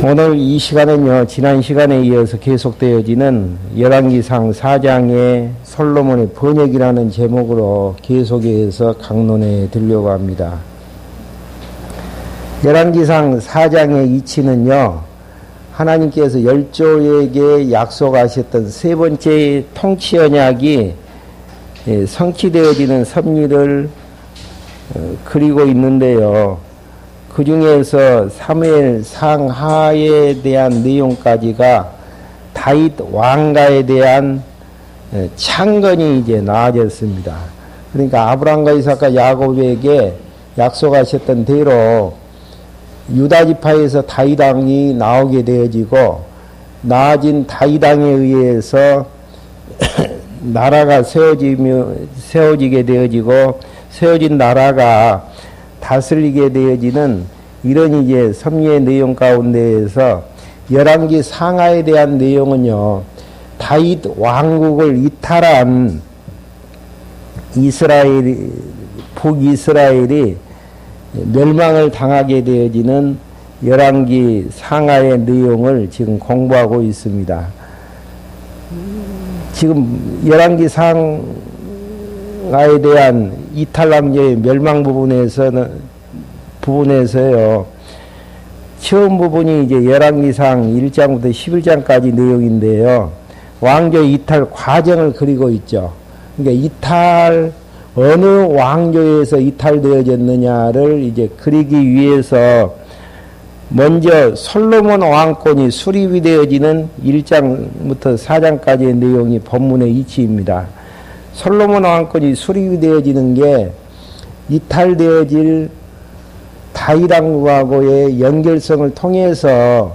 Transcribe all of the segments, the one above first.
오늘 이 시간은요, 지난 시간에 이어서 계속되어지는 열왕기상 4장의 솔로몬의 번역이라는 제목으로 계속해서 강론해 드리려고 합니다. 열왕기상 4장의 이치는요, 하나님께서 열조에게 약속하셨던 세 번째 통치 언약이 성취되어지는 섭리를 그리고 있는데요. 그 중에서 사무엘 상하에 대한 내용까지가 다윗 왕가에 대한 창건이 이제 나아졌습니다. 그러니까 아브라함과 이삭과 야곱에게 약속하셨던 대로 유다 지파에서 다윗 왕이 나오게 되어지고 나아진 다윗 왕에 의해서 나라가 세워지게 되어지고 세워진 나라가 다스리게 되어지는 이런 이제 섭리의 내용 가운데에서 열왕기 상하에 대한 내용은요, 다윗 왕국을 이탈한 북이스라엘이 멸망을 당하게 되어지는 열왕기 상하의 내용을 지금 공부하고 있습니다. 지금 열왕기 상하에 대한 이탈남녀의 멸망 부분에서요, 처음 부분이 이제 열왕기상 1장부터 11장까지 내용인데요, 왕조 이탈 과정을 그리고 있죠. 그러니까 어느 왕조에서 이탈되어졌느냐를 이제 그리기 위해서 먼저 솔로몬 왕권이 수립이 되어지는 1장부터 4장까지의 내용이 본문의 이치입니다. 솔로몬 왕권이 수립이 되어지는 게 이탈되어질 다윗 왕국하고의 연결성을 통해서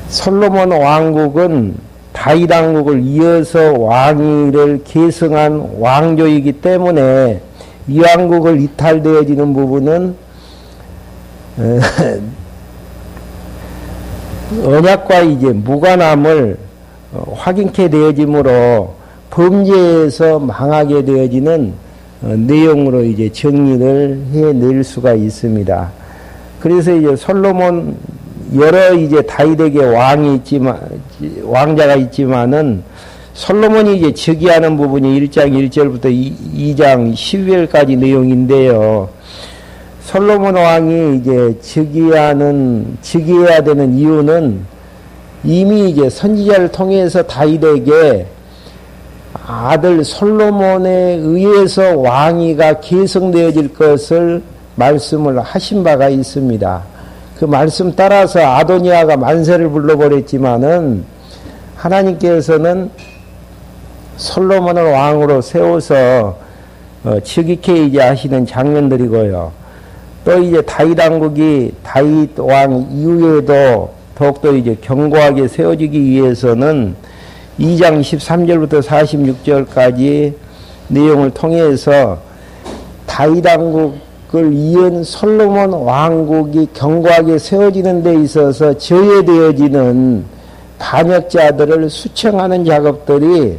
솔로몬 왕국은 다윗 왕국을 이어서 왕위를 계승한 왕조이기 때문에 이 왕국을 이탈되어지는 부분은 언약과 이제 무관함을 확인케 되어지므로 범죄에서 망하게 되어지는 내용으로 이제 정리를 해낼 수가 있습니다. 그래서 이제 솔로몬 여러 이제 다윗에게 왕자가 있지만은 솔로몬이 이제 즉위하는 부분이 1장 1절부터 2장 12절까지 내용인데요. 솔로몬 왕이 이제 즉위해야 되는 이유는 이미 이제 선지자를 통해서 다윗에게 아들 솔로몬에 의해서 왕위가 계승되어질 것을 말씀을 하신 바가 있습니다. 그 말씀 따라서 아도니아가 만세를 불러버렸지만은 하나님께서는 솔로몬을 왕으로 세워서 즉위케 이제 하시는 장면들이고요. 또 이제 다윗 왕국이 다윗 왕 이후에도 더욱더 이제 견고하게 세워지기 위해서는 2장 13절부터 46절까지 내용을 통해서 다윗 왕국을 이은 솔로몬 왕국이 견고하게 세워지는 데 있어서 저해되어지는 반역자들을 수청하는 작업들이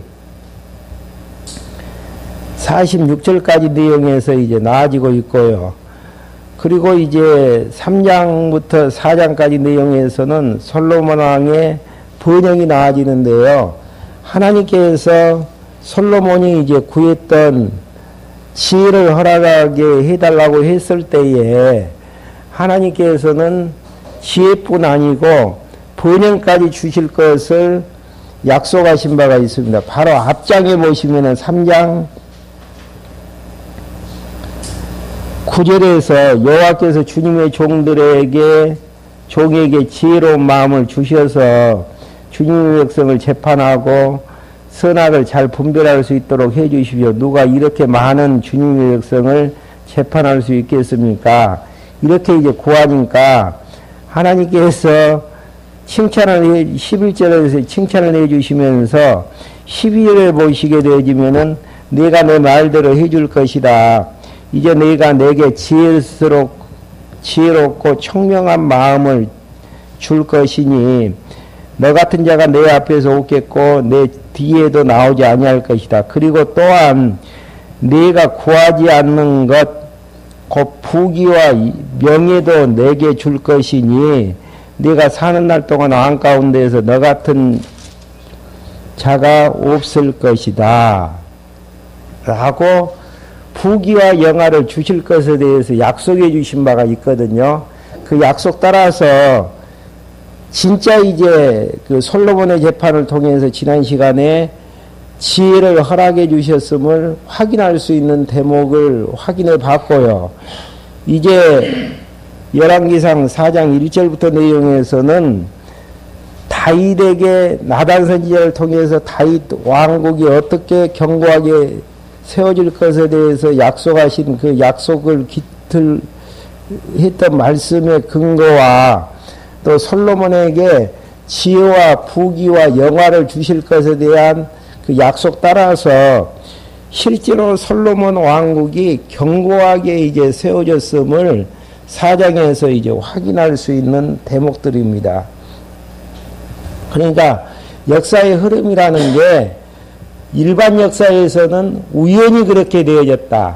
46절까지 내용에서 이제 나아지고 있고요. 그리고 이제 3장부터 4장까지 내용에서는 솔로몬 왕의 번영이 나아지는데요. 하나님께서 솔로몬이 이제 구했던 지혜를 허락하게 해달라고 했을 때에 하나님께서는 지혜뿐 아니고 번영까지 주실 것을 약속하신 바가 있습니다. 바로 앞장에 보시면은 3장 9절에서 여호와께서 주님의 종에게 지혜로운 마음을 주셔서 주님의 백성을 재판하고 선악을 잘 분별할 수 있도록 해 주십시오. 누가 이렇게 많은 주님의 백성을 재판할 수 있겠습니까? 이렇게 이제 구하니까 하나님께서 11절에서 칭찬을 해 주시면서 12절에 보시게 되어지면은 내가 내 말대로 해 줄 것이다. 이제 내가 내게 지혜롭고 청명한 마음을 줄 것이니 너 같은 자가 내 앞에서 없겠고 내 뒤에도 나오지 아니할 것이다. 그리고 또한 네가 구하지 않는 것 곧 부귀와 명예도 내게 줄 것이니 네가 사는 날 동안 왕 가운데에서 너 같은 자가 없을 것이다 라고 부귀와 영화를 주실 것에 대해서 약속해 주신 바가 있거든요. 그 약속 따라서 진짜 이제 그 솔로몬의 재판을 통해서 지난 시간에 지혜를 허락해 주셨음을 확인할 수 있는 대목을 확인해 봤고요. 이제 열왕기상 4장 1절부터 내용에서는 다윗에게 나단 선지자를 통해서 다윗 왕국이 어떻게 견고하게 세워질 것에 대해서 약속하신 그 약속을 했던 말씀의 근거와 또 솔로몬에게 지혜와 부귀와 영화를 주실 것에 대한 그 약속 따라서 실제로 솔로몬 왕국이 견고하게 이제 세워졌음을 사장에서 이제 확인할 수 있는 대목들입니다. 그러니까 역사의 흐름이라는 게 일반 역사에서는 우연히 그렇게 되어졌다.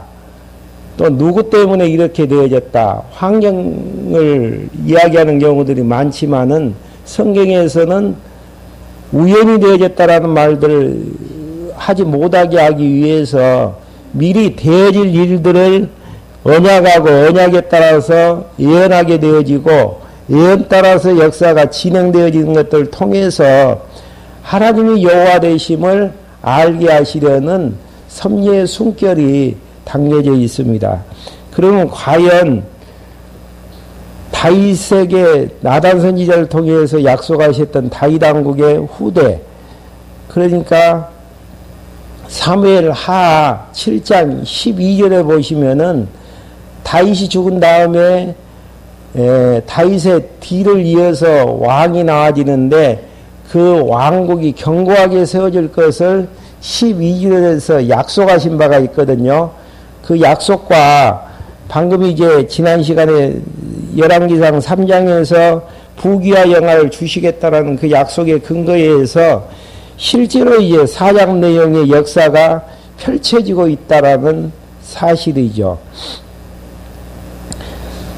또 누구 때문에 이렇게 되어졌다. 환경을 이야기하는 경우들이 많지만은 성경에서는 우연히 되어졌다라는 말들을 하지 못하게 하기 위해서 미리 되어질 일들을 언약하고 언약에 따라서 예언하게 되어지고 예언 따라서 역사가 진행되어지는 것들을 통해서 하나님이 여호와 되심을 알게 하시려는 섭리의 숨결이 담겨져 있습니다. 그러면 과연 다윗에게 나단 선지자를 통해서 약속하셨던 다윗 왕국의 후대, 그러니까 사무엘 하 7장 12절에 보시면은 다윗이 죽은 다음에 다윗의 뒤를 이어서 왕이 나와지는데 그 왕국이 견고하게 세워질 것을 12절에서 약속하신 바가 있거든요. 그 약속과 방금 이제 지난 시간에 열왕기상 3장에서 부귀와 영화를 주시겠다라는 그 약속의 근거에 의해서 실제로 이제 4장 내용의 역사가 펼쳐지고 있다라는 사실이죠.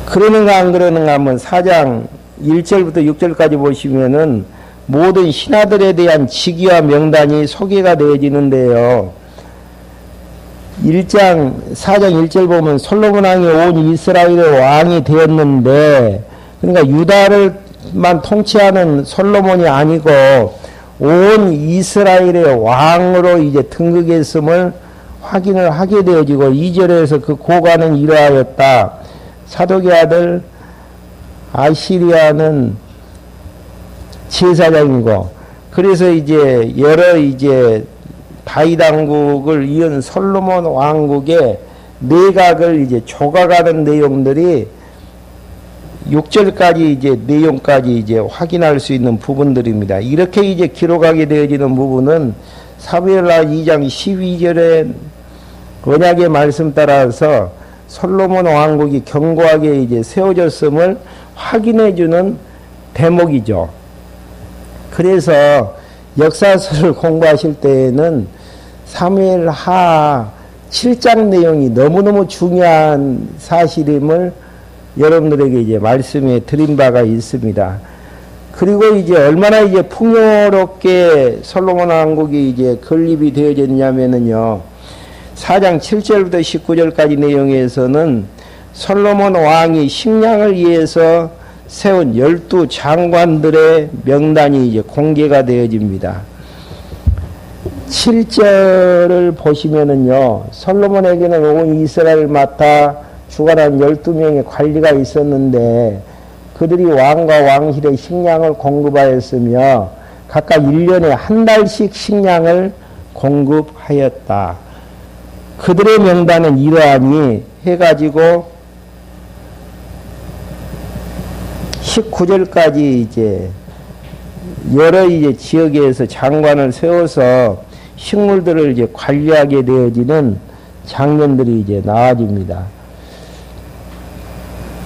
그러는가 안 그러는가 하면 4장 1절부터 6절까지 보시면은 모든 신하들에 대한 직위와 명단이 소개가 되어지는데요. 4장 1절 보면 솔로몬 왕이 온 이스라엘의 왕이 되었는데, 그러니까 유다를만 통치하는 솔로몬이 아니고 온 이스라엘의 왕으로 이제 등극했음을 확인을 하게 되어지고 2절에서 그 고관은 이러하였다. 사독의 아들 아시리아는 제사장이고, 그래서 이제 여러 이제 다윗 왕국을 이은 솔로몬 왕국의 내각을 이제 조각하는 내용들이 6절까지 이제 내용까지 이제 확인할 수 있는 부분들입니다. 이렇게 이제 기록하게 되어지는 부분은 사무엘하 2장 12절의 언약의 말씀 따라서 솔로몬 왕국이 견고하게 이제 세워졌음을 확인해 주는 대목이죠. 그래서 역사서를 공부하실 때에는 사무엘하 7장 내용이 너무너무 중요한 사실임을 여러분들에게 이제 말씀해 드린 바가 있습니다. 그리고 이제 얼마나 이제 풍요롭게 솔로몬 왕국이 이제 건립이 되어졌냐면은요, 4장 7절부터 19절까지 내용에서는 솔로몬 왕이 식량을 위해서 세운 12 장관들의 명단이 이제 공개가 되어집니다. 7절을 보시면은요, 솔로몬에게는 온 이스라엘을 맡아 주관한 12명의 관리가 있었는데 그들이 왕과 왕실의 식량을 공급하였으며 각각 1년에 한 달씩 식량을 공급하였다. 그들의 명단은 이러하니 해가지고 19절까지 이제 여러 이제 지역에서 장관을 세워서 식물들을 이제 관리하게 되어지는 장면들이 이제 나와집니다.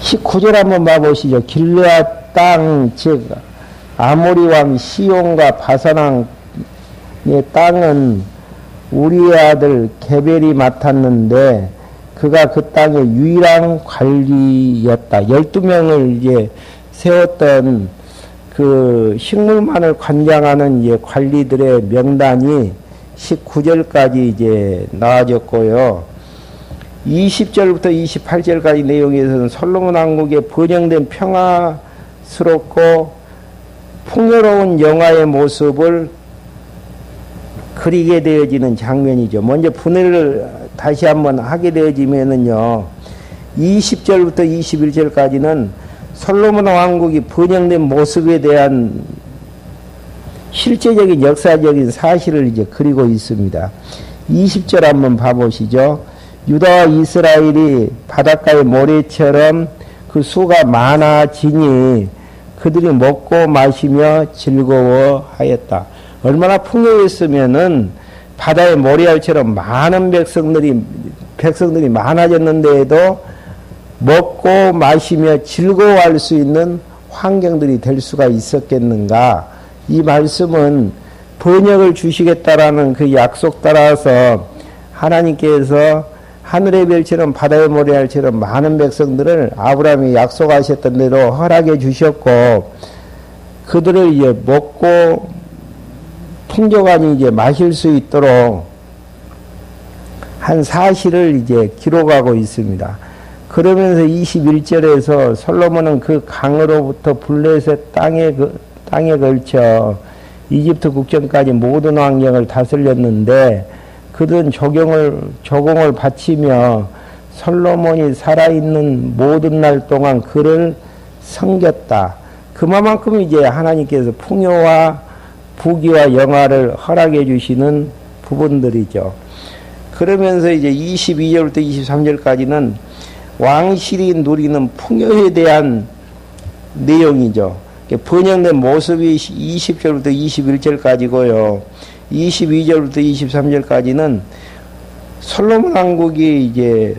19절 한번 봐보시죠. 길르앗 땅, 즉 아모리 왕 시온과 바산 왕의 땅은 우리의 아들 게벨이 맡았는데 그가 그 땅의 유일한 관리였다. 12명을 이제 세웠던 그 식물만을 관장하는 이제 관리들의 명단이 19절까지 이제 나와졌고요. 20절부터 28절까지 내용에서는 솔로몬 왕국의 번영된 평화스럽고 풍요로운 영화의 모습을 그리게 되어지는 장면이죠. 먼저 분해를 다시 한번 하게 되어지면은요, 20절부터 21절까지는 솔로몬 왕국이 번영된 모습에 대한 실제적인 역사적인 사실을 이제 그리고 있습니다. 20절 한번 봐보시죠. 유다와 이스라엘이 바닷가의 모래처럼 그 수가 많아지니 그들이 먹고 마시며 즐거워하였다. 얼마나 풍요했으면은 바다의 모래알처럼 많은 백성들이 많아졌는데도 먹고 마시며 즐거워할 수 있는 환경들이 될 수가 있었겠는가. 이 말씀은 번역을 주시겠다라는 그 약속 따라서 하나님께서 하늘의 별처럼 바다의 모래알처럼 많은 백성들을 아브라함이 약속하셨던 대로 허락해 주셨고, 그들을 이제 먹고 풍족하니 이제 마실 수 있도록 한 사실을 이제 기록하고 있습니다. 그러면서 21절에서 솔로몬은 그 강으로부터 블레셋 땅에 걸쳐 이집트 국정까지 모든 환경을 다스렸는데, 그들은 조공을 바치며 솔로몬이 살아있는 모든 날 동안 그를 섬겼다. 그만큼 이제 하나님께서 풍요와 부귀와 영화를 허락해 주시는 부분들이죠. 그러면서 이제 22절부터 23절까지는 왕실이 누리는 풍요에 대한 내용이죠. 번영된 모습이 20절부터 21절까지고요. 22절부터 23절까지는 솔로몬 왕국이 이제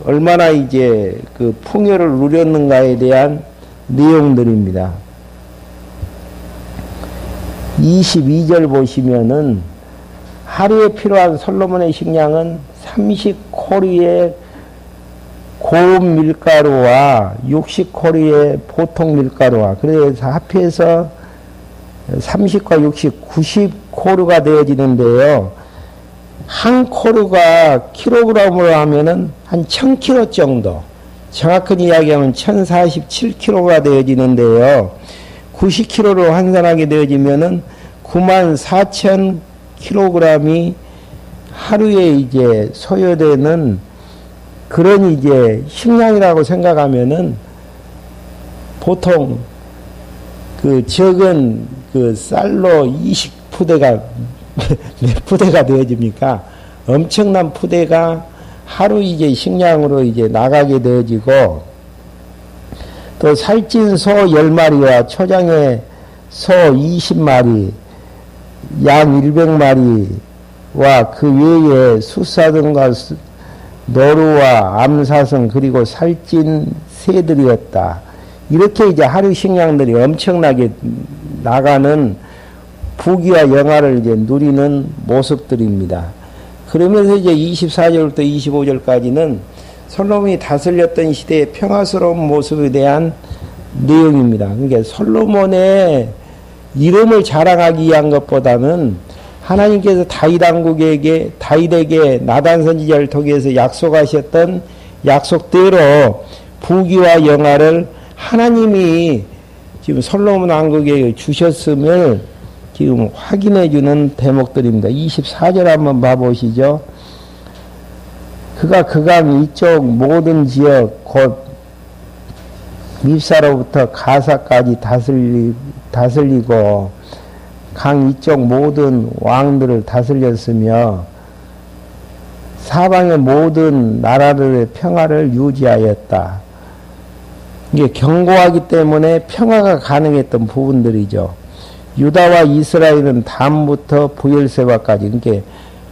얼마나 이제 그 풍요를 누렸는가에 대한 내용들입니다. 22절 보시면은 하루에 필요한 솔로몬의 식량은 30코리의 고운 밀가루와 60코리의 보통 밀가루와, 그래서 합해서 30과 60, 90코르가 되어지는데요. 한 코르가 킬로그램으로 하면은 한 1000kg 정도, 정확한 이야기하면 1047kg가 되어지는데요. 90kg로 환산하게 되어지면은 94,000kg이 하루에 이제 소요되는 그런 이제 식량이라고 생각하면은, 보통 그 적은 그 쌀로 20푸대가 몇 푸대가 되어집니까? 엄청난 푸대가 하루 이제 식량으로 이제 나가게 되어지고, 또 살찐 소 10마리와 초장의 소 20마리, 양 100마리와 그 외에 숫사등과 노루와 암사성, 그리고 살찐 새들이었다. 이렇게 이제 하루 식량들이 엄청나게 나가는 부귀와 영화를 이제 누리는 모습들입니다. 그러면서 이제 24절부터 25절까지는 솔로몬이 다스렸던 시대의 평화스러운 모습에 대한 내용입니다. 그러니까 솔로몬의 이름을 자랑하기 위한 것보다는 하나님께서 다윗에게 나단 선지자를 통해서 약속하셨던 약속대로 부귀와 영화를 하나님이 지금 솔로몬 왕국에 주셨음을 지금 확인해 주는 대목들입니다. 24절 한번 봐보시죠. 그가 그강 이쪽 모든 지역 곧 밉사로부터 가사까지 다스리고 강 이쪽 모든 왕들을 다스렸으며 사방의 모든 나라들의 평화를 유지하였다. 이게 견고하기 때문에 평화가 가능했던 부분들이죠. 유다와 이스라엘은 담부터 부엘세바까지, 그러니까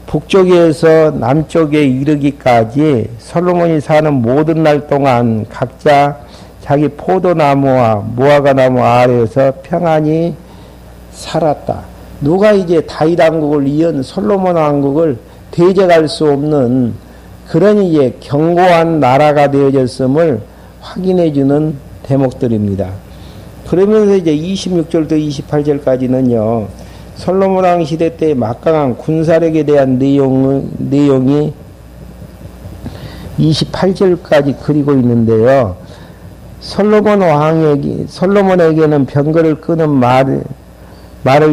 북쪽에서 남쪽에 이르기까지 솔로몬이 사는 모든 날 동안 각자 자기 포도나무와 무화과나무 아래에서 평안히 살았다. 누가 이제 다윗 왕국을 이은 솔로몬 왕국을 대적할 수 없는 그런 이제 견고한 나라가 되어졌음을 확인해주는 대목들입니다. 그러면서 이제 26절부터 28절까지는요, 솔로몬 왕 시대 때 막강한 군사력에 대한 내용이 28절까지 그리고 있는데요. 솔로몬에게는 병거를 끄는 말을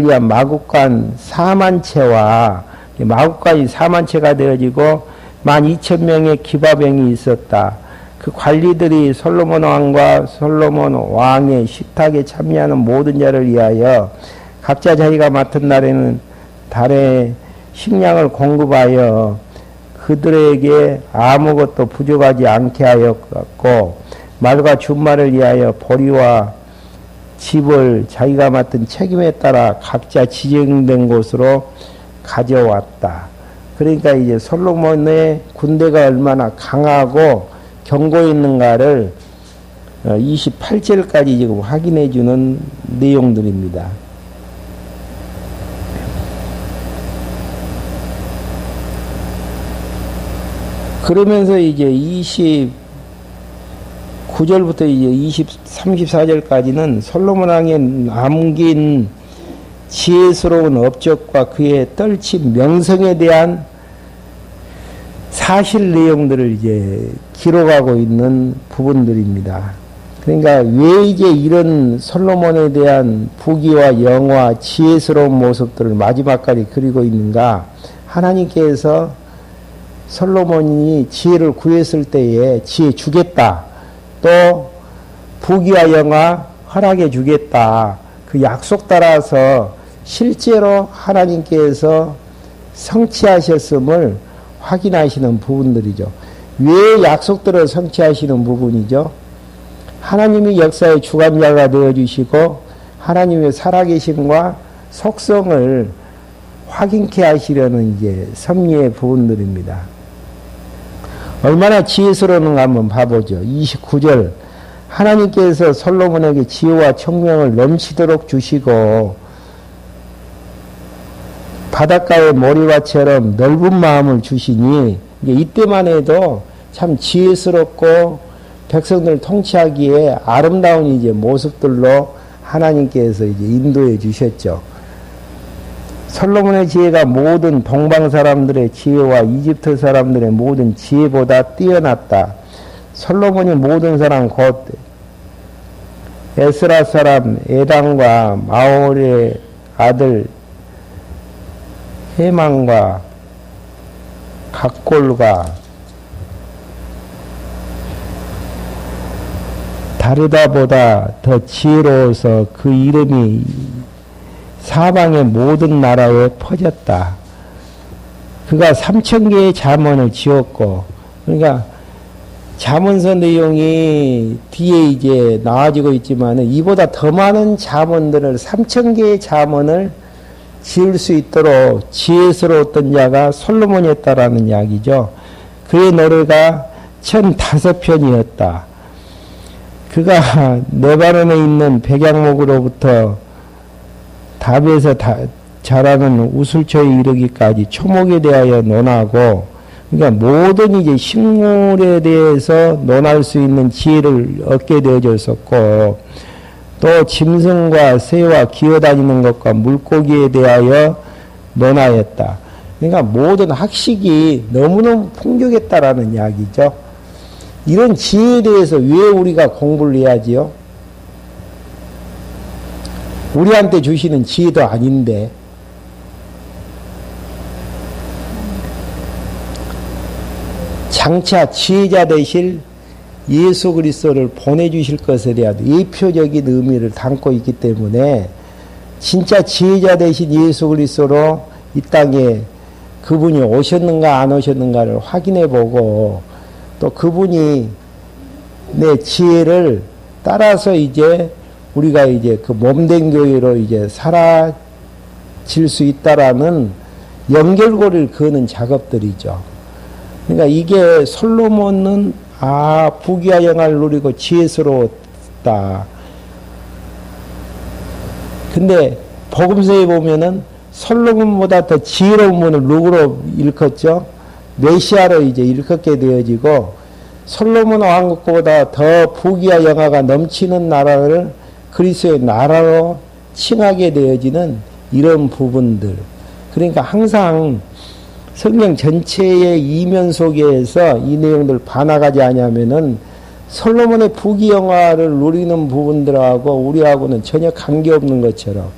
위한 마국간 4만채와 마국간이 4만채가 되어지고 12,000명의 기바병이 있었다. 그 관리들이 솔로몬 왕과 솔로몬 왕의 식탁에 참여하는 모든 자를 위하여 각자 자기가 맡은 날에는 달에 식량을 공급하여 그들에게 아무것도 부족하지 않게 하였고, 말과 준말을 위하여 보리와 집을 자기가 맡은 책임에 따라 각자 지정된 곳으로 가져왔다. 그러니까 이제 솔로몬의 군대가 얼마나 강하고 견고 있는가를 28절까지 지금 확인해 주는 내용들입니다. 그러면서 이제 29절부터 이제 34절까지는 솔로몬 왕의 남긴 지혜스러운 업적과 그의 떨친 명성에 대한 사실 내용들을 이제 기록하고 있는 부분들입니다. 그러니까 왜 이제 이런 솔로몬에 대한 부귀와 영화, 지혜스러운 모습들을 마지막까지 그리고 있는가? 하나님께서 솔로몬이 지혜를 구했을 때에 지혜 주겠다. 또 부귀와 영화 허락해 주겠다. 그 약속 따라서 실제로 하나님께서 성취하셨음을 확인하시는 부분들이죠. 왜 약속들을 성취하시는 부분이죠? 하나님이 역사의 주관자가 되어주시고 하나님의 살아계심과 속성을 확인케 하시려는 이제 섭리의 부분들입니다. 얼마나 지혜스러운가 한번 봐보죠. 29절 하나님께서 솔로몬에게 지혜와 청명을 넘치도록 주시고 바닷가의 모리와처럼 넓은 마음을 주시니 이때만 해도 참 지혜스럽고 백성들을 통치하기에 아름다운 이제 모습들로 하나님께서 이제 인도해 주셨죠. 솔로몬의 지혜가 모든 동방 사람들의 지혜와 이집트 사람들의 모든 지혜보다 뛰어났다. 솔로몬이 모든 사람 곧 에스라 사람 에당과 마올의 아들 해망과 각골과 다르다보다 더 지혜로워서 그 이름이 사방의 모든 나라에 퍼졌다. 그가 3,000개의 잠언을 지었고, 그러니까 잠언서 내용이 뒤에 이제 나와지고 있지만 이보다 더 많은 잠언들을 3,000개의 잠언을 지을 수 있도록 지혜스러웠던 자가 솔로몬이었다라는 이야기죠. 그의 노래가 1,005편이었다. 그가 네바논에 있는 백양목으로부터 답에서 자라는 우슬초에 이르기까지 초목에 대하여 논하고, 그러니까 모든 이제 식물에 대해서 논할 수 있는 지혜를 얻게 되어졌었고, 또 짐승과 새와 기어다니는 것과 물고기에 대하여 논하였다. 그러니까 모든 학식이 너무너무 풍족했다라는 이야기죠. 이런 지혜에 대해서 왜 우리가 공부를 해야지요? 우리한테 주시는 지혜도 아닌데. 장차 지혜자 되실 예수 그리스도를 보내주실 것에 대한 예표적인 의미를 담고 있기 때문에 진짜 지혜자 되신 예수 그리스도로 이 땅에 그분이 오셨는가 안 오셨는가를 확인해 보고, 또 그분이 내 지혜를 따라서 이제 우리가 이제 그 몸된 교회로 이제 살아질 수 있다라는 연결고리를 그는 작업들이죠. 그러니까 이게 솔로몬은 부귀와 영화를 누리고 지혜스러웠다. 근데 복음서에 보면은 솔로몬보다 더 지혜로운 분을 누구로 일컫죠? 메시아로 이제 일컫게 되어지고 솔로몬 왕국보다 더 부귀와 영화가 넘치는 나라를 그리스도의 나라로 칭하게 되어지는 이런 부분들. 그러니까 항상 성경 전체의 이면 속에서 이 내용들 반화가지 아니하면은 솔로몬의 부귀영화를 누리는 부분들하고 우리하고는 전혀 관계없는 것처럼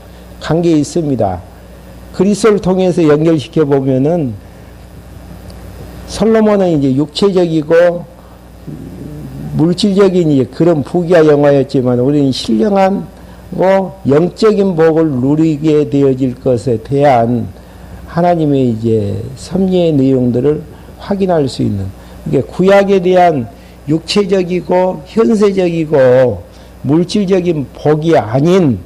관계 있습니다. 그리스도를 통해서 연결시켜 보면은 솔로몬은 이제 육체적이고 물질적인 이제 그런 부귀와 영화였지만 우리는 신령한 영적인 복을 누리게 되어질 것에 대한 하나님의 이제 섭리의 내용들을 확인할 수 있는, 이게 구약에 대한 육체적이고 현세적이고 물질적인 복이 아닌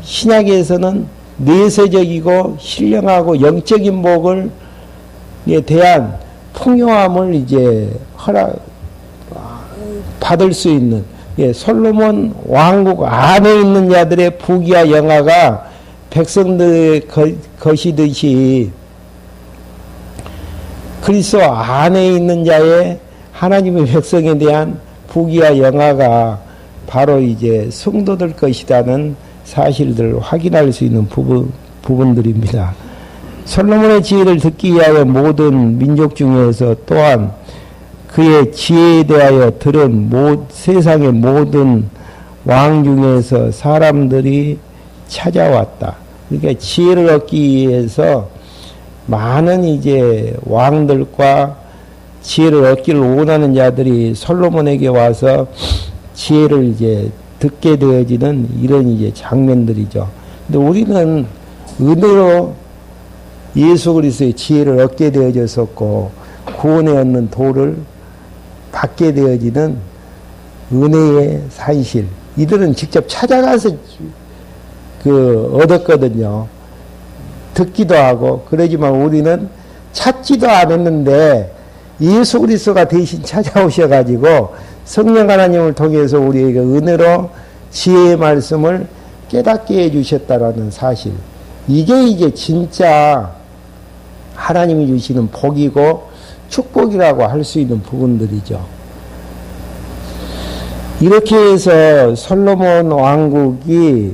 신약에서는 내세적이고 신령하고 영적인 복을 에 대한 풍요함을 이제 받을 수 있는, 솔로몬 왕국 안에 있는 자들의 부귀와 영화가 백성들의 것이듯이 그리스도 안에 있는 자의 하나님의 백성에 대한 부귀와 영화가 바로 이제 성도들 것이라는 사실들을 확인할 수 있는 부분들입니다. 솔로몬의 지혜를 듣기 위하여 모든 민족 중에서 또한 그의 지혜에 대하여 들은 세상의 모든 왕 중에서 사람들이 찾아왔다. 그러니까 지혜를 얻기 위해서 많은 이제 왕들과 지혜를 얻기를 원하는 자들이 솔로몬에게 와서 지혜를 이제 듣게 되어지는 이런 이제 장면들이죠. 근데 우리는 은혜로 예수 그리스도의 지혜를 얻게 되어졌었고 구원에 얻는 도를 받게 되어지는 은혜의 산실. 이들은 직접 찾아가서 얻었거든요. 듣기도 하고. 그러지만 우리는 찾지도 않았는데 예수 그리스도가 대신 찾아오셔가지고 성령 하나님을 통해서 우리에게 은혜로 지혜의 말씀을 깨닫게 해주셨다라는 사실. 이게 이제 진짜 하나님이 주시는 복이고 축복이라고 할 수 있는 부분들이죠. 이렇게 해서 솔로몬 왕국이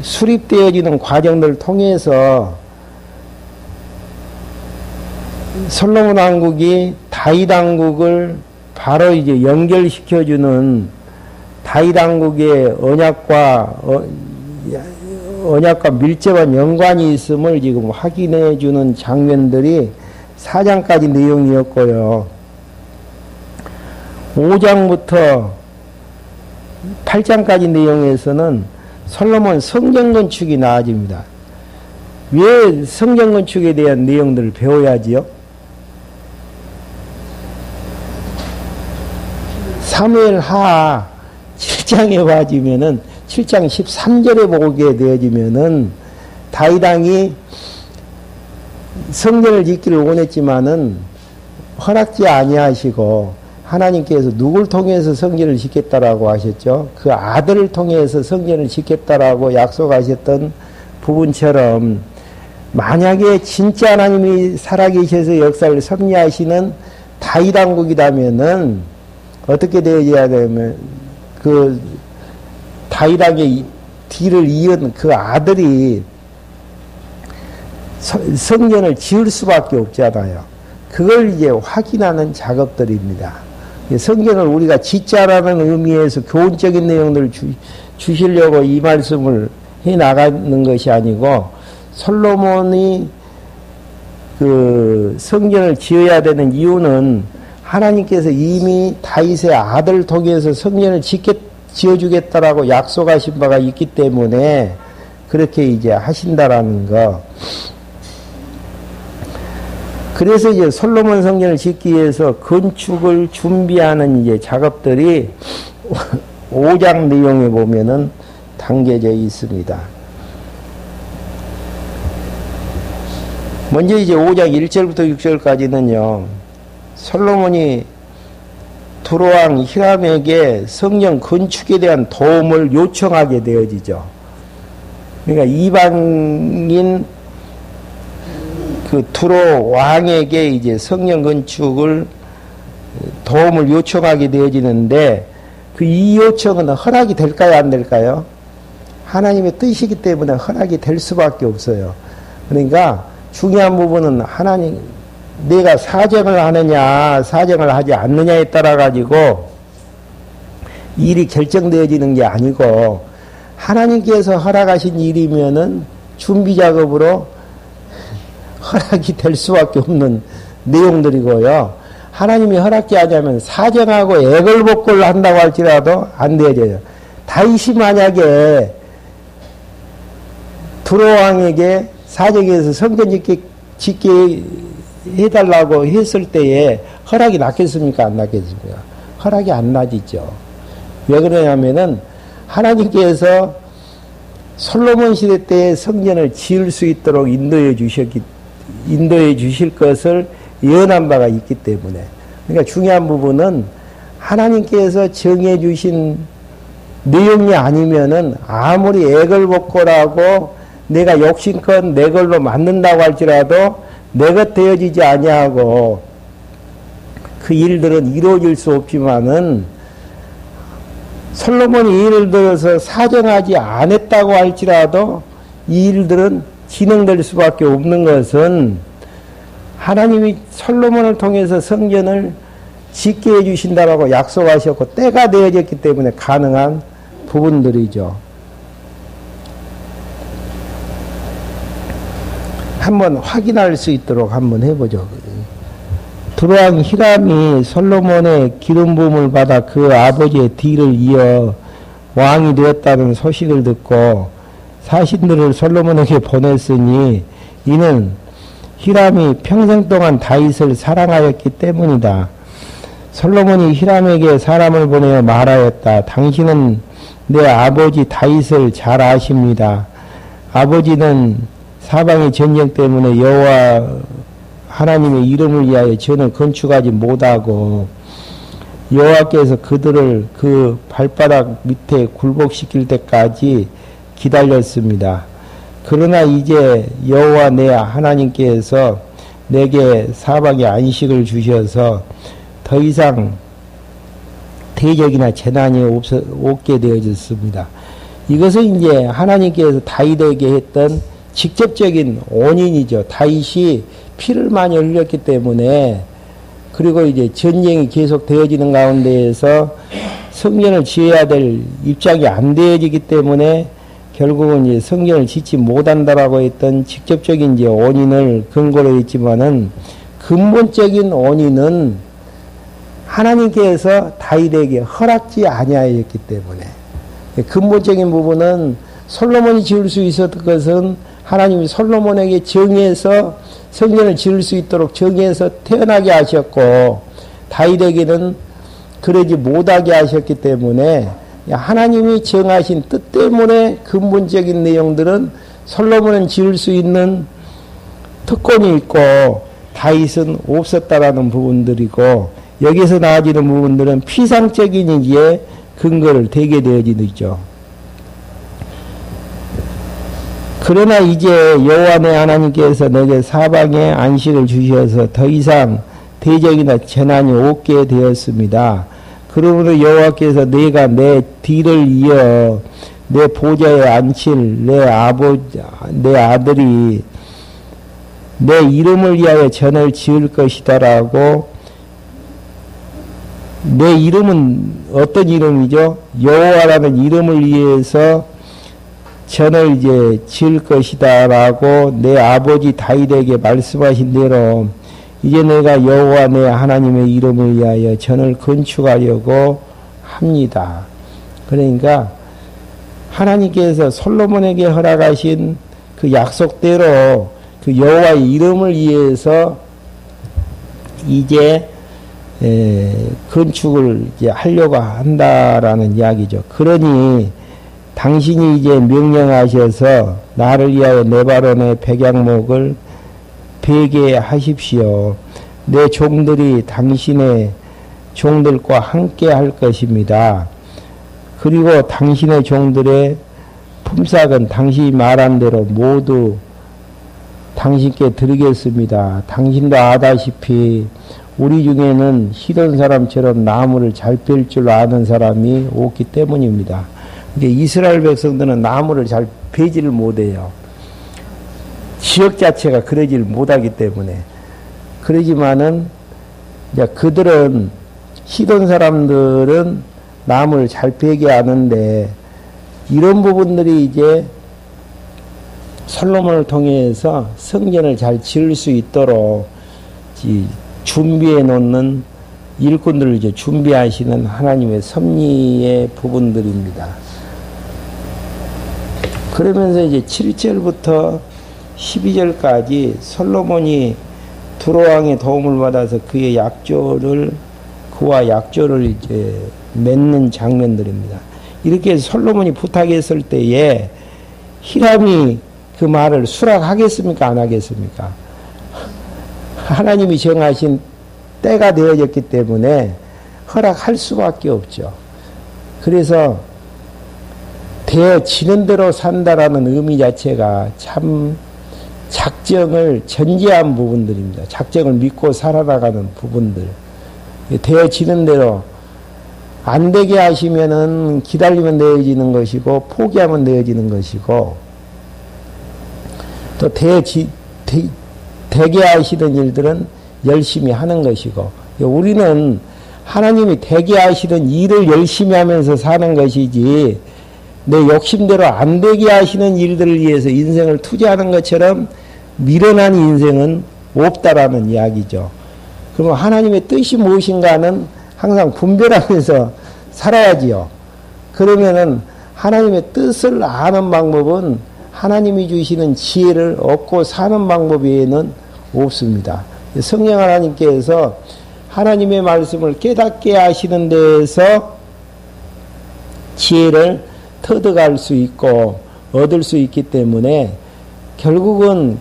수립되어지는 과정들을 통해서 솔로몬 왕국이 다윗 왕국을 바로 이제 연결시켜주는 다윗 왕국의 언약과 밀접한 연관이 있음을 지금 확인해 주는 장면들이 4장까지 내용이었고요. 5장부터 8장까지 내용에서는 솔로몬 성전 건축이 나아집니다. 왜 성전 건축에 대한 내용들을 배워야지요? 사무엘하 7장에 와지면은 7장 13절에 보게 되어지면은 다윗 왕이 성전을 짓기를 원했지만은 허락지 아니하시고 하나님께서 누굴 통해서 성전을 짓겠다라고 하셨죠? 그 아들을 통해서 성전을 짓겠다라고 약속하셨던 부분처럼 만약에 진짜 하나님이 살아계셔서 역사를 섭리하시는 다윗 왕국이라면은 어떻게 되어야 되면 그 다윗 왕의 뒤를 이은 그 아들이 성전을 지을 수밖에 없잖아요. 그걸 이제 확인하는 작업들입니다. 성전을 우리가 짓자라는 의미에서 교훈적인 내용들을 주시려고 이 말씀을 해 나가는 것이 아니고 솔로몬이 그 성전을 지어야 되는 이유는 하나님께서 이미 다윗의 아들을 통해서 성전을 지어주겠다라고 약속하신 바가 있기 때문에 그렇게 이제 하신다라는 거. 그래서 이제 솔로몬 성전을 짓기 위해서 건축을 준비하는 이제 작업들이 5장 내용에 보면은 담겨져 있습니다. 먼저 이제 5장 1절부터 6절까지는요, 솔로몬이 두로왕 히람에게 성전 건축에 대한 도움을 요청하게 되어지죠. 그러니까 이방인 그 두로 왕에게 이제 성령 건축을 도움을 요청하게 되어지는데 그 이 요청은 허락이 될까요, 안 될까요? 하나님의 뜻이기 때문에 허락이 될 수밖에 없어요. 그러니까 중요한 부분은 하나님, 내가 사정을 하느냐, 사정을 하지 않느냐에 따라 가지고 일이 결정되어지는 게 아니고, 하나님께서 허락하신 일이면은 준비 작업으로 허락이 될 수밖에 없는 내용들이고요. 하나님이 허락지 하자면 사정하고 애걸복걸을 한다고 할지라도 안 되어져요. 다윗이 만약에 두로 왕에게 사정해서 성전 짓게 해달라고 했을 때에 허락이 났겠습니까? 안 났겠습니까? 허락이 안 나지죠. 왜 그러냐면은 하나님께서 솔로몬 시대 때 성전을 지을 수 있도록 인도해 주실 것을 예언한 바가 있기 때문에. 그러니까 중요한 부분은 하나님께서 정해 주신 내용이 아니면은 아무리 애걸복걸하고 내가 욕심껏 내 걸로 만든다고 할지라도 내 것 되어지지 아니하고 그 일들은 이루어질 수 없지만은, 솔로몬이 예를 들어서 사정하지 않았다고 할지라도 이 일들은 진행될 수밖에 없는 것은 하나님이 솔로몬을 통해서 성전을 짓게 해주신다라고 약속하셨고 때가 되어졌기 때문에 가능한 부분들이죠. 한번 확인할 수 있도록 한번 해보죠. 두로왕 히람이 솔로몬의 기름 부음을 받아 그 아버지의 뒤를 이어 왕이 되었다는 소식을 듣고 사신들을 솔로몬에게 보냈으니 이는 히람이 평생 동안 다윗을 사랑하였기 때문이다. 솔로몬이 히람에게 사람을 보내어 말하였다. 당신은 내 아버지 다윗을 잘 아십니다. 아버지는 사방의 전쟁 때문에 여호와 하나님의 이름을 위하여 전을 건축하지 못하고 여호와께서 그들을 그 발바닥 밑에 굴복시킬 때까지 기다렸습니다. 그러나 이제 여호와 내 하나님께서 내게 사방에 안식을 주셔서 더 이상 대적이나 재난이 없게 되어졌습니다. 이것은 이제 하나님께서 다윗에게 했던 직접적인 원인이죠. 다윗이 피를 많이 흘렸기 때문에, 그리고 이제 전쟁이 계속 되어지는 가운데에서 성전을 지어야 될 입장이 안 되어지기 때문에 결국은 이제 성전을 짓지 못한다라고 했던 직접적인 이제 원인을 근거로 했지만은, 근본적인 원인은 하나님께서 다윗에게 허락지 아니하였기 때문에, 근본적인 부분은 솔로몬이 지을 수 있었던 것은 하나님이 솔로몬에게 정해서 성전을 지을 수 있도록 정해서 태어나게 하셨고, 다윗에게는 그러지 못하게 하셨기 때문에 하나님이 정하신 뜻 때문에 근본적인 내용들은 솔로몬은 지을 수 있는 특권이 있고 다윗은 없었다라는 부분들이고, 여기서 나아지는 부분들은 피상적인 이제 근거를 대게 되어지죠. 그러나 이제 여호와 내 하나님께서 너에게 사방에 안식을 주셔서 더 이상 대적이나 재난이 없게 되었습니다. 그러므로 여호와께서 내가 내 뒤를 이어 내 보좌에 앉힐 내 아들이 내 이름을 위하여 전을 지을 것이다라고. 내 이름은 어떤 이름이죠? 여호와라는 이름을 위해서 전을 이제 지을 것이다라고 내 아버지 다윗에게 말씀하신 대로 이제 내가 여호와 내 하나님의 이름을 위하여 전을 건축하려고 합니다. 그러니까 하나님께서 솔로몬에게 허락하신 그 약속대로 그 여호와의 이름을 위해서 이제 건축을 이제 하려고 한다라는 이야기죠. 그러니 당신이 이제 명령하셔서 나를 위하여 네바론의 백양목을 베게 하십시오. 내 종들이 당신의 종들과 함께 할 것입니다. 그리고 당신의 종들의 품삯은 당신이 말한 대로 모두 당신께 드리겠습니다. 당신도 아다시피 우리 중에는 시돈 사람처럼 나무를 잘 펼 줄 아는 사람이 없기 때문입니다. 이스라엘 백성들은 나무를 잘 베지를 못해요. 지역 자체가 그러지를 못하기 때문에. 그러지만은 이제 그들은 시돈 사람들은 나무를 잘 베게 아는데 이런 부분들이 이제 솔로몬을 통해서 성전을 잘 지을 수 있도록 준비해 놓는 일꾼들을 이제 준비하시는 하나님의 섭리의 부분들입니다. 그러면서 이제 7절부터 12절까지 솔로몬이 두로왕의 도움을 받아서 그와 약조를 이제 맺는 장면들입니다. 이렇게 솔로몬이 부탁했을 때에 히람이 그 말을 수락하겠습니까? 안 하겠습니까? 하나님이 정하신 때가 되어졌기 때문에 허락할 수밖에 없죠. 그래서 되어지는 대로 산다라는 의미 자체가 참 작정을 전제한 부분들입니다. 작정을 믿고 살아나가는 부분들. 되어지는 대로 안 되게 하시면은 기다리면 되어지는 것이고 포기하면 되어지는 것이고 또 되게 하시는 일들은 열심히 하는 것이고 우리는 하나님이 되게 하시는 일을 열심히 하면서 사는 것이지 내 욕심대로 안 되게 하시는 일들을 위해서 인생을 투자하는 것처럼 미련한 인생은 없다라는 이야기죠. 그러면 하나님의 뜻이 무엇인가는 항상 분별하면서 살아야지요. 그러면은 하나님의 뜻을 아는 방법은 하나님이 주시는 지혜를 얻고 사는 방법 외에는 없습니다. 성령 하나님께서 하나님의 말씀을 깨닫게 하시는 데에서 지혜를 터득할 수 있고 얻을 수 있기 때문에 결국은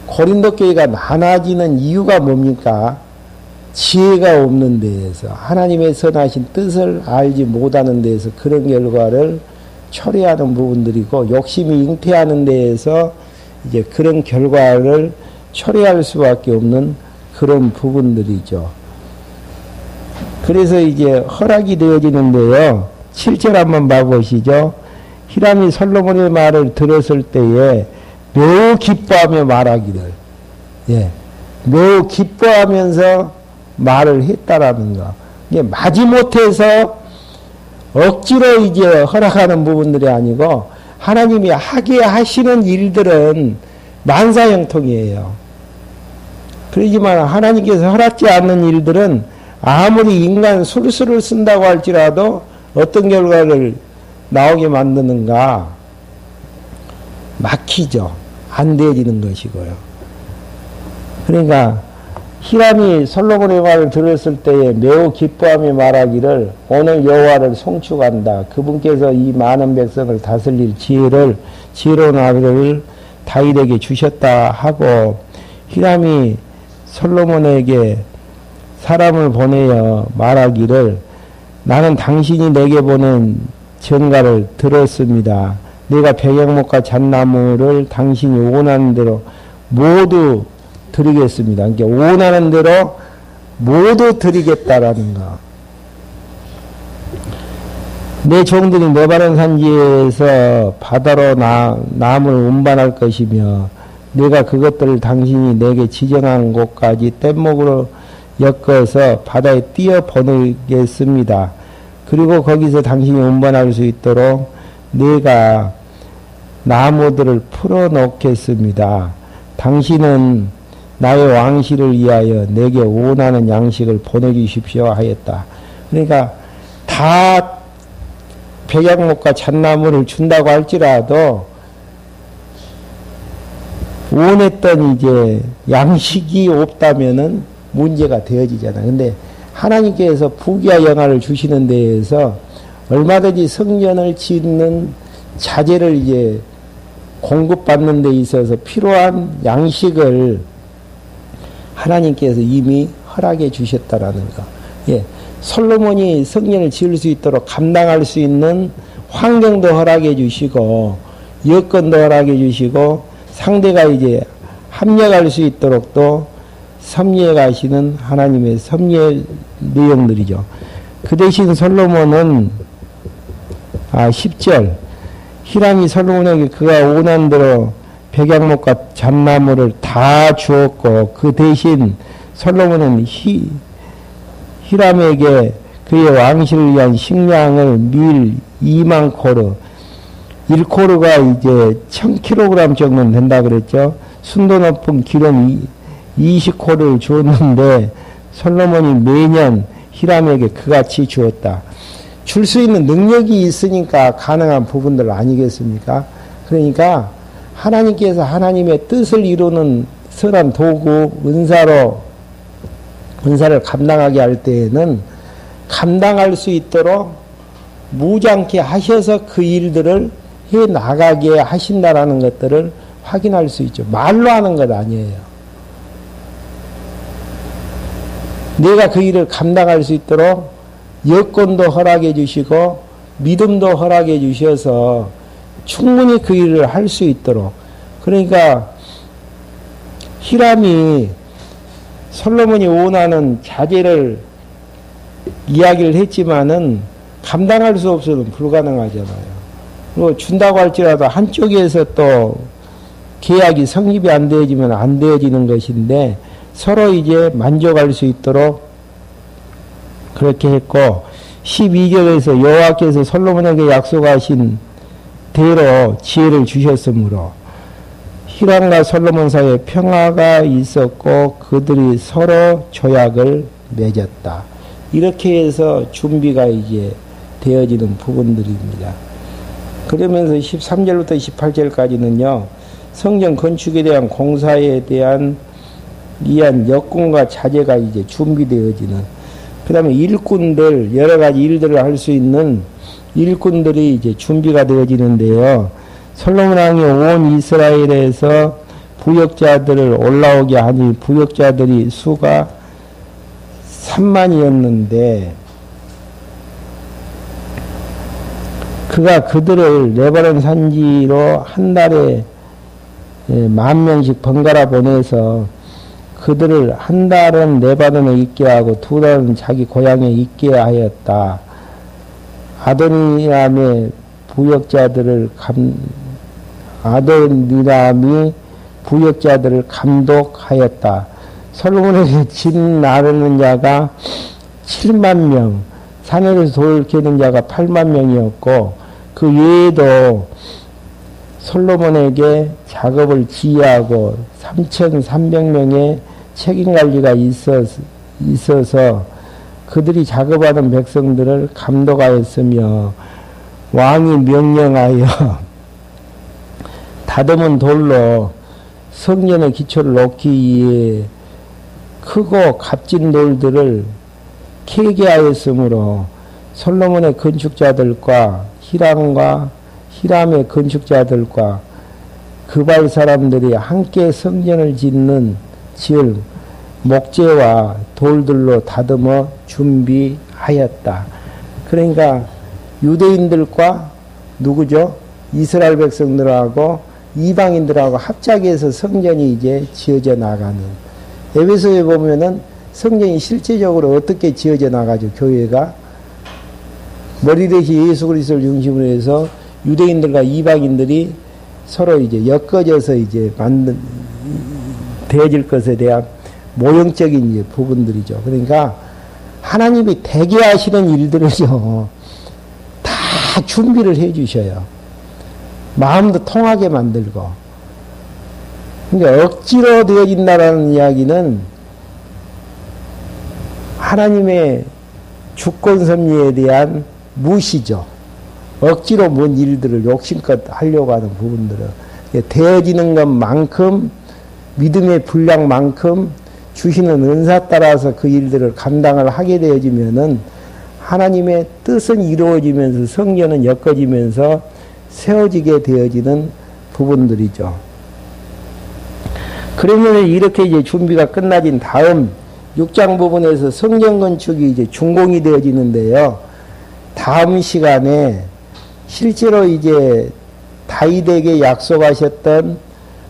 고린도 교회가 많아지는 이유가 뭡니까? 지혜가 없는 데에서 하나님의 선하신 뜻을 알지 못하는 데에서 그런 결과를 초래하는 부분들이고 욕심이 잉태하는 데에서 이제 그런 결과를 초래할 수밖에 없는 그런 부분들이죠. 그래서 이제 허락이 되어지는데요. 7절 한번 봐보시죠. 히람이 솔로몬의 말을 들었을 때에 매우 기뻐하며 말하기를, 매우 기뻐하면서 말을 했다라는 거. 이게 마지못해서 억지로 이제 허락하는 부분들이 아니고 하나님이 하게 하시는 일들은 만사형통이에요. 그러지만 하나님께서 허락지 않는 일들은 아무리 인간 술수를 쓴다고 할지라도 어떤 결과를 나오게 만드는가? 막히죠. 안 되어지는 것이고요. 그러니까 히람이 솔로몬의 말을 들었을 때에 매우 기뻐하며 말하기를 오늘 여호와를 송축한다. 그분께서 이 많은 백성을 다스릴 지혜로운 아들을 다윗에게 주셨다 하고 히람이 솔로몬에게 사람을 보내어 말하기를 나는 당신이 내게 보낸 전가를 들었습니다. 내가 백향목과 잣나무를 당신이 원하는 대로 모두 드리겠습니다. 그러니까 원하는 대로 모두 드리겠다라는 거. 내 종들이 메바른 산지에서 바다로 나무를 운반할 것이며 내가 그것들을 당신이 내게 지정한 곳까지 뗏목으로 엮어서 바다에 띄어 보내겠습니다. 그리고 거기서 당신이 운반할 수 있도록 내가 나무들을 풀어놓겠습니다. 당신은 나의 왕실을 위하여 내게 원하는 양식을 보내주십시오 하였다. 그러니까 다 백향목과 잣나무를 준다고 할지라도 원했던 이제 양식이 없다면은 문제가 되어지잖아요. 근데 하나님께서 부귀와 영화를 주시는 데에서 얼마든지 성전을 짓는 자재를 이제 공급받는 데 있어서 필요한 양식을 하나님께서 이미 허락해 주셨다라는 거. 솔로몬이 성전을 지을 수 있도록 감당할 수 있는 환경도 허락해 주시고 여건도 허락해 주시고 상대가 이제 합력할 수 있도록 또 섭리해 가시는 하나님의 섭리의 내용들이죠. 그 대신 솔로몬은 10절 히람이 솔로몬에게 그가 원한 대로 백양목과 잣나무를 다 주었고 그 대신 솔로몬은 히람에게 그의 왕실을 위한 식량을 밀 2만 코르 1코르가 이제 1000kg 정도는 된다 그랬죠. 순도 높은 기름 20코르를 주었는데 솔로몬이 매년 히람에게 그같이 주었다. 줄 수 있는 능력이 있으니까 가능한 부분들 아니겠습니까? 그러니까 하나님께서 하나님의 뜻을 이루는 선한 도구, 은사를 감당하게 할 때에는 감당할 수 있도록 무장케 하셔서 그 일들을 해 나가게 하신다라는 것들을 확인할 수 있죠. 말로 하는 것 아니에요. 내가 그 일을 감당할 수 있도록 여건도 허락해 주시고 믿음도 허락해 주셔서 충분히 그 일을 할 수 있도록. 그러니까 히람이 솔로몬이 원하는 자재를 이야기를 했지만은 감당할 수 없어도 불가능하잖아요. 뭐 준다고 할지라도 한쪽에서 또 계약이 성립이 안 되어지면 안 되어지는 것인데 서로 이제 만족할 수 있도록 그렇게 했고 12절에서 여호와께서 솔로몬에게 약속하신 대로 지혜를 주셨으므로 히람과 솔로몬 사이에 평화가 있었고 그들이 서로 조약을 맺었다. 이렇게 해서 준비가 이제 되어지는 부분들입니다. 그러면서 13절부터 18절까지는요. 성전 건축에 대한 공사에 대한 여건과 자재가 이제 준비되어지는, 그 다음에 일꾼들, 여러 가지 일들을 할 수 있는 일꾼들이 이제 준비가 되어지는데요. 솔로몬 왕이 온 이스라엘에서 부역자들을 올라오게 하니 부역자들이 수가 3만이었는데 그가 그들을 레바논 산지로 한 달에 10,000명씩 번갈아 보내서 그들을 한 달은 레바논에 있게 하고 두 달은 자기 고향에 있게 하였다. 아도니람이 부역자들을 감독하였다. 솔로몬에게 진 나르는 자가 70,000명, 산에서 돌 캐는 자가 80,000명이었고 그 외에도 솔로몬에게 작업을 지휘하고 3,300명의 책임관리가 있어서 그들이 작업하는 백성들을 감독하였으며 왕이 명령하여 다듬은 돌로 성전의 기초를 놓기 위해 크고 값진 돌들을 캐게 하였으므로 솔로몬의 건축자들과 히람의 건축자들과 그발 사람들이 함께 성전을 지을 목재와 돌들로 다듬어 준비하였다. 그러니까 유대인들과 누구죠? 이스라엘 백성들하고 이방인들하고 합작해서 성전이 이제 지어져 나가는. 에베소에 보면은 성전이 실제적으로 어떻게 지어져 나가죠? 교회가 머리 대신 예수 그리스도를 중심으로 해서 유대인들과 이방인들이 서로 이제 엮어져서 이제 되어질 것에 대한 모형적인 이제 부분들이죠. 그러니까 하나님이 되게 하시는 일들을요, 다 준비를 해 주셔요. 마음도 통하게 만들고. 그러니까 억지로 되어진다라는 이야기는 하나님의 주권 섭리에 대한 무시죠. 억지로 뭔 일들을 욕심껏 하려고 하는 부분들은 되어지는 것만큼 믿음의 분량만큼 주시는 은사 따라서 그 일들을 감당을 하게 되어지면은 하나님의 뜻은 이루어지면서 성전은 엮어지면서 세워지게 되어지는 부분들이죠. 그러면 이렇게 이제 준비가 끝나진 다음 6장 부분에서 성전 건축이 이제 준공이 되어지는데요. 다음 시간에 실제로 이제 다윗에게 약속하셨던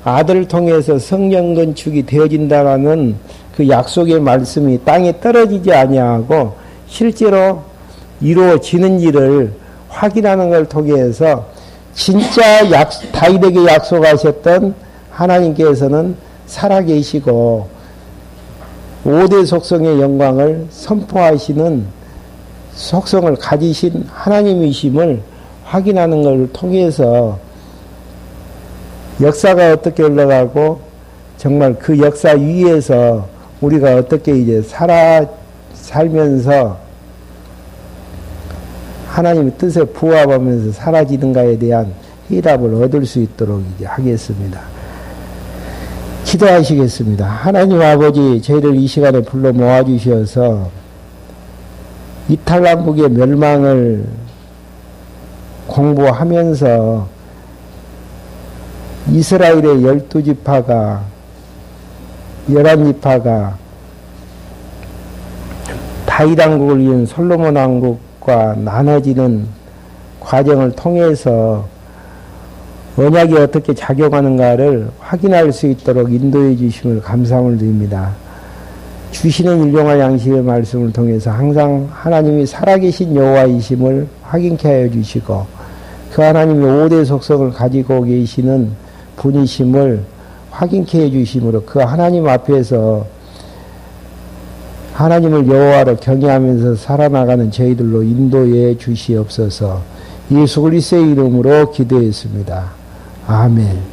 아들을 통해서 성령 건축이 되어진다라는 그 약속의 말씀이 땅에 떨어지지 아니하고 실제로 이루어지는지를 확인하는 걸 통해서 진짜 다윗에게 약속하셨던 하나님께서는 살아계시고 5대 속성의 영광을 선포하시는 속성을 가지신 하나님이심을 확인하는 것을 통해서 역사가 어떻게 흘러가고 정말 그 역사 위에서 우리가 어떻게 이제 살면서 하나님의 뜻에 부합하면서 사라지는가에 대한 해답을 얻을 수 있도록 이제 하겠습니다. 기도하시겠습니다. 하나님 아버지, 저희를 이 시간에 불러 모아주셔서 이탈남북의 멸망을 공부하면서 이스라엘의 12지파가 11지파가 다윗 왕국을 이은 솔로몬 왕국과 나눠지는 과정을 통해서 언약이 어떻게 작용하는가를 확인할 수 있도록 인도해 주심을 감사함을 드립니다. 주시는 일용할 양식의 말씀을 통해서 항상 하나님이 살아계신 여호와이심을 확인케 하여 주시고 그 하나님의 5대 속성을 가지고 계시는 분이심을 확인케 해 주심으로 그 하나님 앞에서 하나님을 여호와로 경외하면서 살아나가는 저희들로 인도해 주시옵소서. 예수 그리스도의 이름으로 기도했습니다. 아멘.